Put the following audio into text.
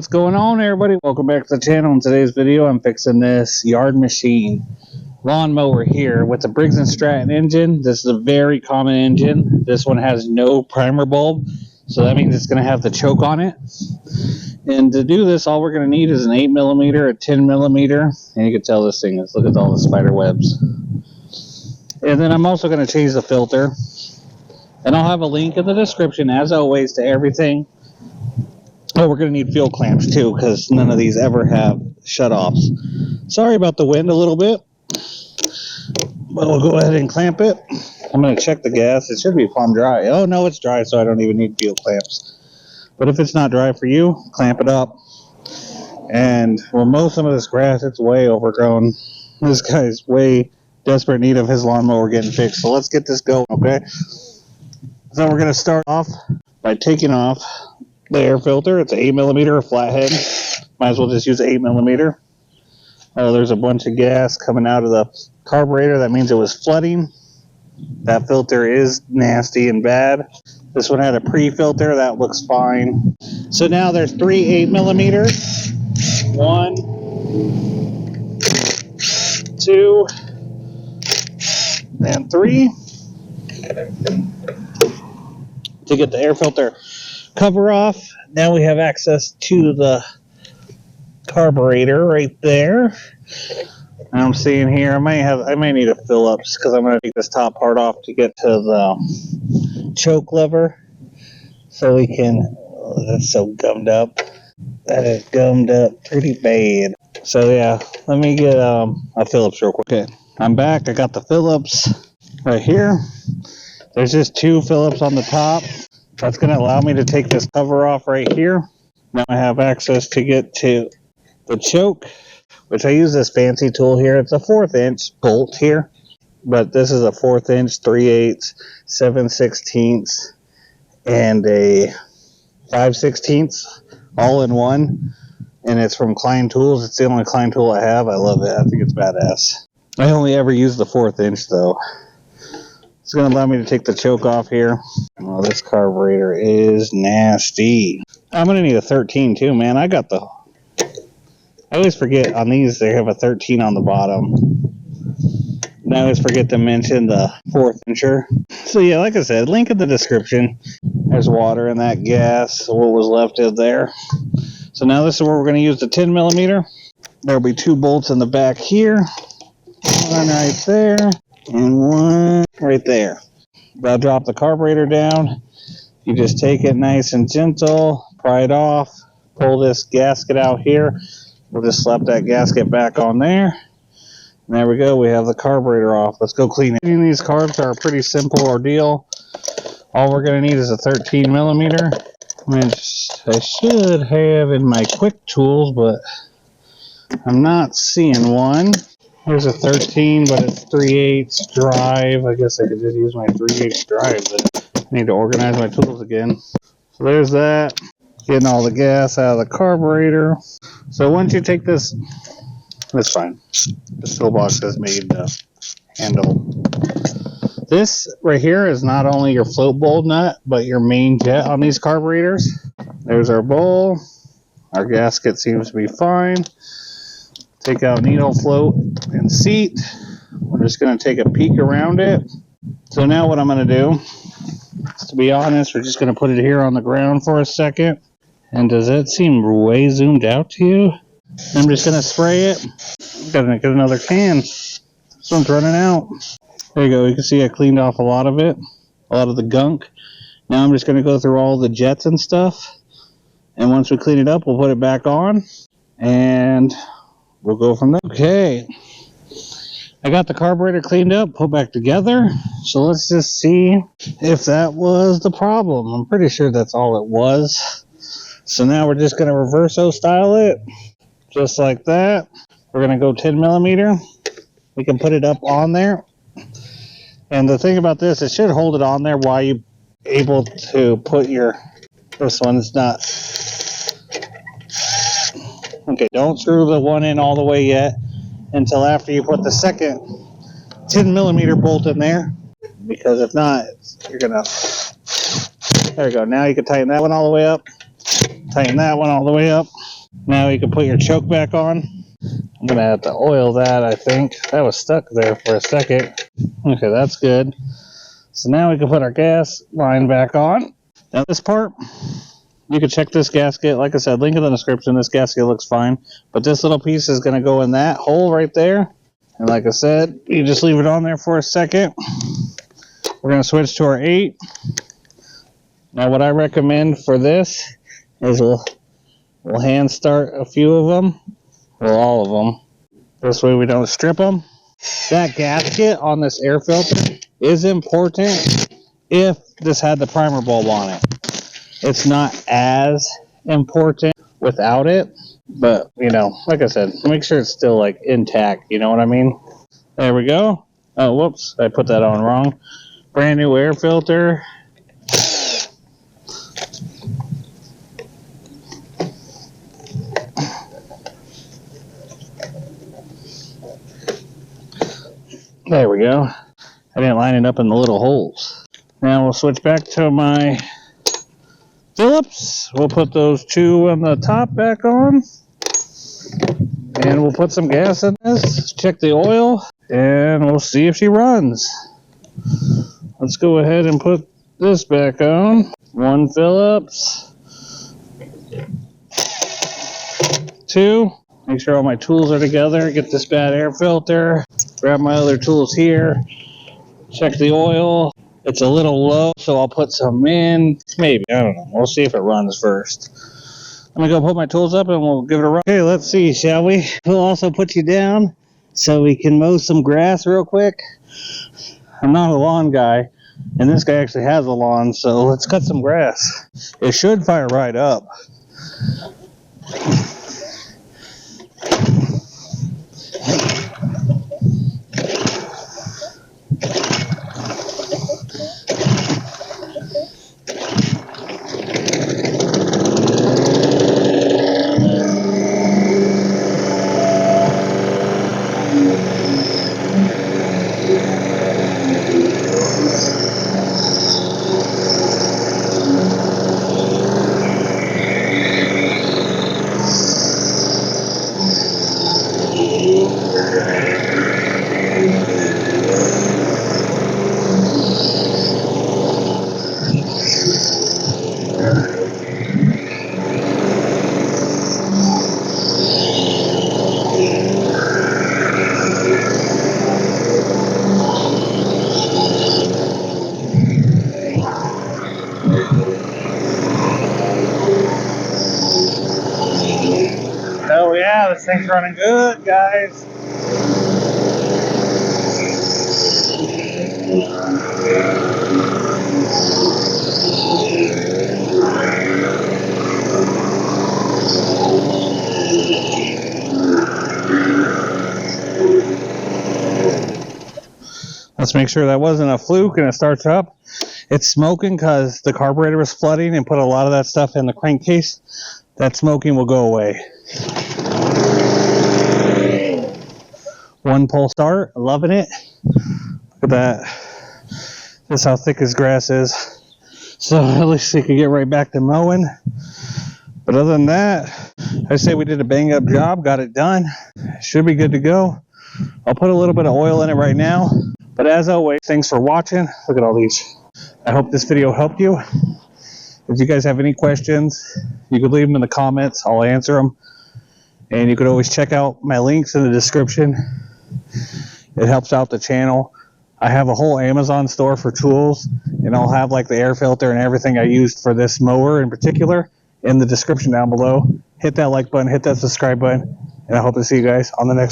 What's going on, everybody? Welcome back to the channel. In today's video, I'm fixing this yard machine lawnmower here with the Briggs & Stratton engine. This is a very common engine. This one has no primer bulb, so that means it's going to have the choke on it. And to do this, all we're going to need is an 8mm, a 10mm, and you can tell this thing is, look at all the spider webs. And then I'm also going to change the filter, and I'll have a link in the description, as always, to everything. Oh, we're going to need fuel clamps too, because none of these ever have shut-offs. Sorry about the wind a little bit, but we'll go ahead and clamp it. I'm going to check the gas. It should be plumb dry. Oh, no, it's dry, so I don't even need fuel clamps. But if it's not dry for you, clamp it up. And we'll mow some of this grass. It's way overgrown. This guy's way desperate need of his lawnmower getting fixed. So let's get this going, okay? So we're going to start off by taking off the air filter. It's an 8mm, a flathead. Might as well just use 8mm. Oh, there's a bunch of gas coming out of the carburetor. That means it was flooding. That filter is nasty and bad. This one had a pre-filter. That looks fine. So now there's 3 8mm. 1, 2, and 3. To get the air filter cover off, now we have access to the carburetor right there. I'm seeing here I may need a Phillips, because I'm going to take this top part off to get to the choke lever, so we can. Oh, that's so gummed up. That is gummed up pretty bad. So yeah, let me get a Phillips real quick. Okay, I'm back. I got the Phillips right here. There's just 2 Phillips on the top. That's going to allow me to take this cover off right here. Now I have access to get to the choke, which I use this fancy tool here. It's a 1/4 inch bolt here, but this is a 1/4 inch, 3/8, 7/16, and a 5/16 all in one. And it's from Klein Tools. It's the only Klein tool I have. I love it. I think it's badass. I only ever use the 1/4 inch though. It's going to allow me to take the choke off here. Oh, this carburetor is nasty. I'm going to need a 13 too, man. I always forget on these they have a 13 on the bottom. And I always forget to mention the 1/4 incher. So yeah, like I said, link in the description. There's water in that gas, what was left of there. So now this is where we're going to use the 10mm. There'll be 2 bolts in the back here. One right there. And one right there. I'll drop the carburetor down. You just take it nice and gentle, pry it off, pull this gasket out here. We'll just slap that gasket back on there. And there we go. We have the carburetor off. Let's go clean it. Cleaning these carbs are a pretty simple ordeal. All we're going to need is a 13mm, which I should have in my quick tools, but I'm not seeing one. Here's a 13, but it's 3/8 drive. I guess I could just use my 3/8 drive, but I need to organize my tools again. So there's that. Getting all the gas out of the carburetor. So once you take this, that's fine. This toolbox is made to handle. This right here is not only your float bowl nut, but your main jet on these carburetors. There's our bowl. Our gasket seems to be fine. Take out needle, float, and seat. We're just going to take a peek around it. So now what I'm going to do is, to be honest, we're just going to put it here on the ground for a second. And does that seem way zoomed out to you? I'm just going to spray it. Got to get another can. This one's running out. There you go. You can see I cleaned off a lot of it, a lot of the gunk. Now I'm just going to go through all the jets and stuff. And once we clean it up, we'll put it back on. And we'll go from there. Okay, I got the carburetor cleaned up, put back together. So let's just see if that was the problem. I'm pretty sure that's all it was. So now we're just going to reverso style it, just like that. We're going to go 10mm. We can put it up on there. And the thing about this, it should hold it on there while you're able to put your, this one's not. Okay, don't screw the one in all the way yet until after you put the second 10mm bolt in there, because if not, you're gonna, there you go. Now you can tighten that one all the way up, Tighten that one all the way up. Now you can put your choke back on. I'm gonna have to oil that, I think. That was stuck there for a second. Okay, that's good. So now we can put our gas line back on. Now this part, you can check this gasket. Like I said, link in the description. This gasket looks fine. But this little piece is gonna go in that hole right there. And like I said, you just leave it on there for a second. We're gonna switch to our 8. Now what I recommend for this is we'll hand start a few of them. Well, all of them. This way we don't strip them. That gasket on this air filter is important if this had the primer bulb on it. It's not as important without it, but you know, like I said, make sure it's still like intact, you know what I mean? There we go. Oh, whoops, I put that on wrong. Brand new air filter. There we go. I didn't line it up in the little holes. Now we'll switch back to my Phillips. We'll put those 2 on the top back on. And we'll put some gas in this. Check the oil. And we'll see if she runs. Let's go ahead and put this back on. 1 Phillips. 2. Make sure all my tools are together. Get this bad air filter. Grab my other tools here. Check the oil. It's a little low, so I'll put some in. Maybe, I don't know. We'll see if it runs first. I'm gonna go put my tools up and we'll give it a run. Okay, let's see, shall we? We'll also put you down so we can mow some grass real quick. I'm not a lawn guy, and this guy actually has a lawn, so let's cut some grass. It should fire right up. Oh yeah, this thing's running good, guys. Let's make sure that wasn't a fluke and it starts up. It's smoking because the carburetor was flooding and put a lot of that stuff in the crankcase. That smoking will go away. 1 pull start, loving it. Look at that. This is how thick his grass is. So at least he could get right back to mowing. But other than that, I say we did a bang up job, got it done. Should be good to go. I'll put a little bit of oil in it right now. But as always, thanks for watching. Look at all these. I hope this video helped you. If you guys have any questions, you could leave them in the comments. I'll answer them. And you could always check out my links in the description. It helps out the channel. I have a whole Amazon store for tools, and I'll have like the air filter and everything I used for this mower in particular in the description down below. Hit that like button, hit that subscribe button, and I hope to see you guys on the next